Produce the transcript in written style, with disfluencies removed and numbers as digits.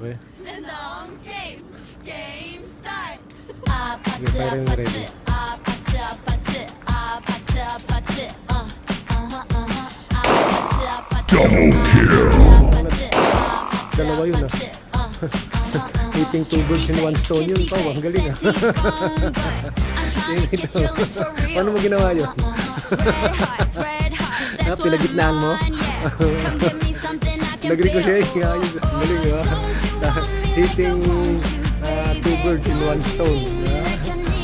Okay. Game start. Sige, firing na ready. Dalawa yun Eating two birds in one stone yun. Pao, ang galing Paano mo ginawa yun? Pinagitnaan mo? Nag-ricochet. Ayos. Ang galing Eating two birds in one stone.